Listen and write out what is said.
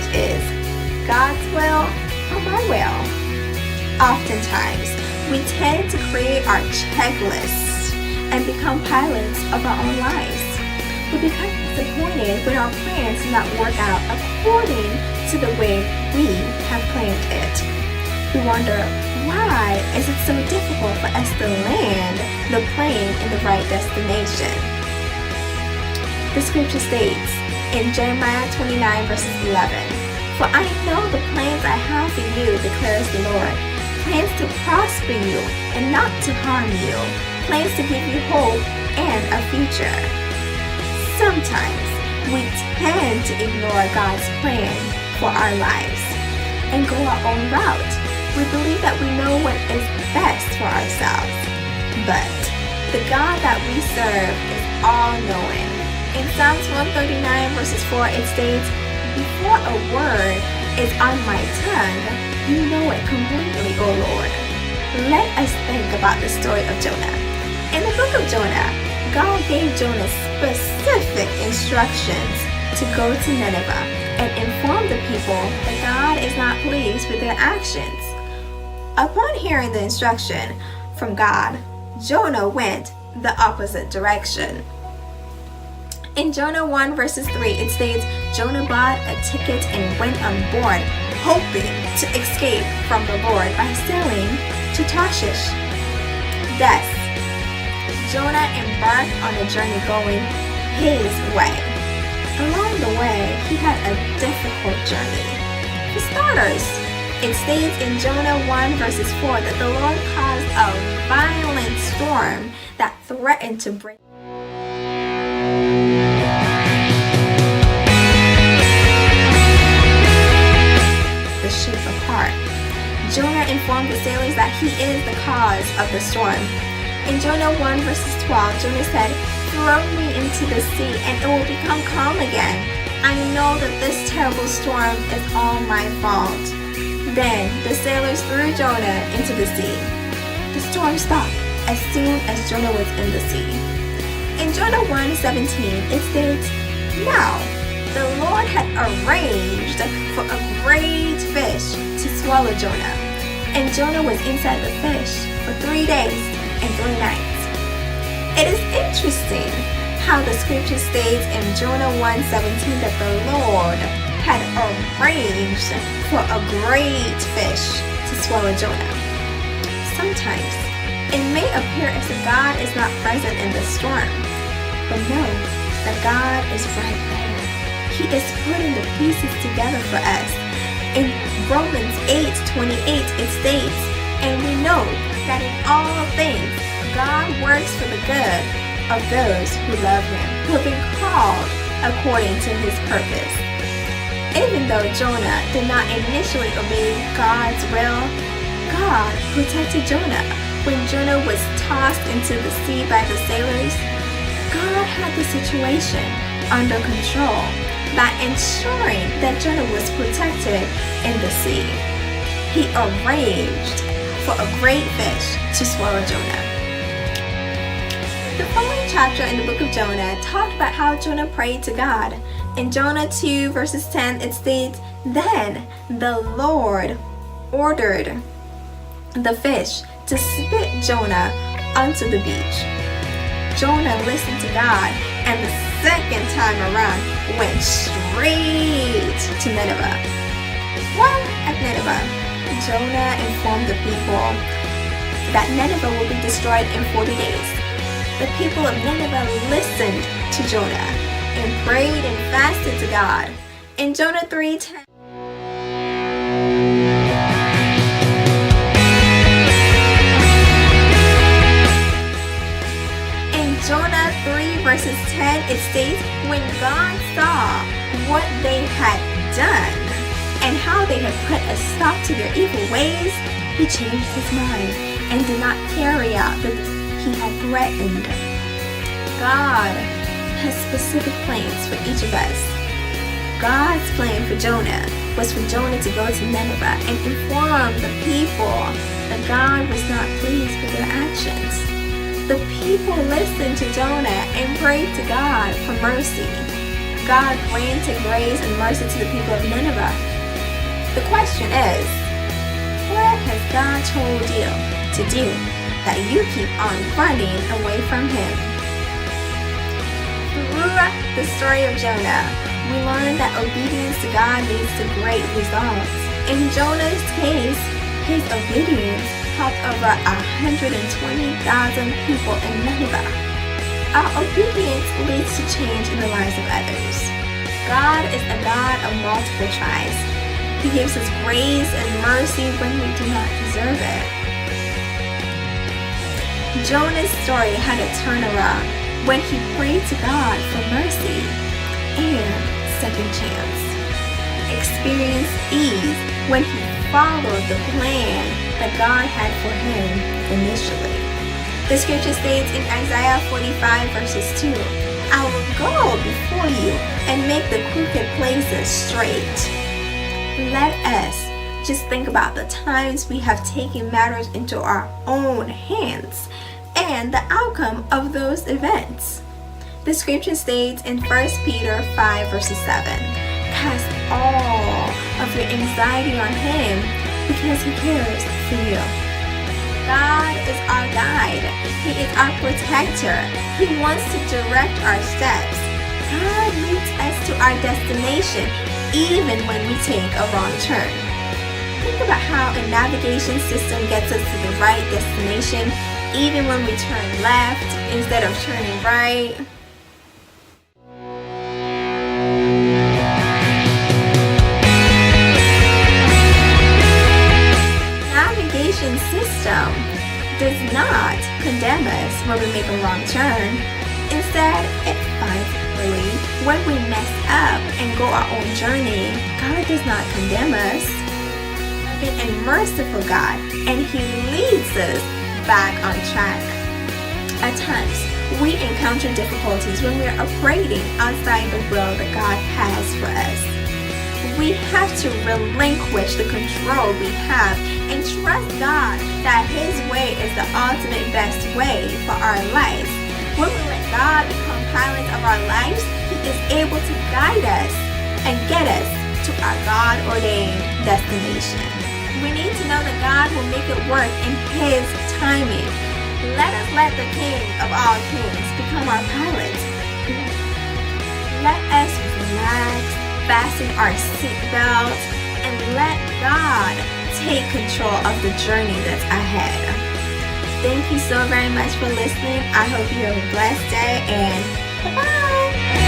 challenge is God's will or my will? Oftentimes, we tend to create our checklists and become pilots of our own lives. We become disappointed when our plans do not work out according to the way we have planned it. We wonder, why is it so difficult for us to land the plane in the right destination? The scripture states in Jeremiah 29 verses 11, "For I know the plans I have for you, declares the Lord, plans to prosper you and not to harm you, plans to give you hope and a future." Sometimes we tend to ignore God's plan for our lives and go our own route. We believe that we know what is best for ourselves. But the God that we serve is all-knowing. In Psalms 139 verses 4 it states, "Before a word is on my tongue, you know it completely, O Lord." Let us think about the story of Jonah. In the book of Jonah, God gave Jonah specific instructions to go to Nineveh and inform the people that God is not pleased with their actions. Upon hearing the instruction from God, Jonah went the opposite direction. In Jonah 1 verses 3 it states, "Jonah bought a ticket and went on board, hoping to escape from the Lord by sailing to Tarshish." Thus, Jonah embarked on a journey going his way. Along the way, he had a difficult journey. For starters, it states in Jonah 1 verses 4 that the Lord caused a violent storm that threatened to break the ship apart. Jonah informed the sailors that he is the cause of the storm. In Jonah 1 verses 12, Jonah said, "Throw me into the sea and it will become calm again. I know that this terrible storm is all my fault." Then the sailors threw Jonah into the sea. The storm stopped as soon as Jonah was in the sea. In Jonah 1:17 it states, "Now the Lord had arranged for a great fish to swallow Jonah, and Jonah was inside the fish for 3 days and 3 nights." It is interesting how the scripture states in Jonah 1:17 that the Lord had arranged for a great fish to swallow Jonah. Sometimes it may appear as if God is not present in the storm, but know that God is right there. He is putting the pieces together for us. In Romans 8:28 it states, "And we know that in all things God works for the good of those who love Him, who have been called according to His purpose." Even though Jonah did not initially obey God's will, God protected Jonah. When Jonah was tossed into the sea by the sailors, God had the situation under control by ensuring that Jonah was protected in the sea. He arranged for a great fish to swallow Jonah. The following chapter in the book of Jonah talked about how Jonah prayed to God. In Jonah 2 verses 10 it states, "Then the Lord ordered the fish to spit Jonah onto the beach." Jonah listened to God and the second time around went straight to Nineveh. While at Nineveh, Jonah informed the people that Nineveh will be destroyed in 40 days. The people of Nineveh listened to Jonah and prayed and fasted to God. In Jonah 3:10, Jonah 3 verses 10 it states, "When God saw what they had done and how they had put a stop to their evil ways, He changed His mind and did not carry out what He had threatened." God has specific plans for each of us. God's plan for Jonah was for Jonah to go to Nineveh and inform the people that God was not pleased with their actions. The people listened to Jonah and prayed to God for mercy. God granted grace and mercy to the people of Nineveh. The question is, what has God told you to do that you keep on running away from Him? Through the story of Jonah, we learn that obedience to God leads to great results. In Jonah's case, his obedience helped over 120,000 people in Nineveh. Our obedience leads to change in the lives of others. God is a God of multiple tries. He gives us grace and mercy when we do not deserve it. Jonah's story had a turnaround when he prayed to God for mercy and second chance. Experienced ease when he followed the plan that God had for him initially. The scripture states in Isaiah 45 verses 2, I will go before you and make the crooked places straight. Let us just think about the times we have taken matters into our own hands and the outcome of those events. The scripture states in 1 Peter 5 verses 7, cast all of your anxiety on Him because He cares for you. God is our guide. He is our protector. He wants to direct our steps. God leads us to our destination even when we take a wrong turn. Think about how a navigation system gets us to the right destination even when we turn left instead of turning right. Navigation system does not condemn us when we make a wrong turn. Instead, it finds relief when we mess up and go our own journey. God does not condemn us. Loving and merciful God, and He leads us back on track. At times, we encounter difficulties when we are operating outside the will that God has for us. We have to relinquish the control we have and trust God that His way is the ultimate best way for our lives. When we let God become pilot of our lives, He is able to guide us and get us to our God-ordained destination. We need to know that God will make it work in His timing. Let us let the King of all kings become our pilot. Let us relax, fasten our seatbelts, and let God take control of the journey that's ahead. Thank you so very much for listening. I hope you have a blessed day, and bye-bye.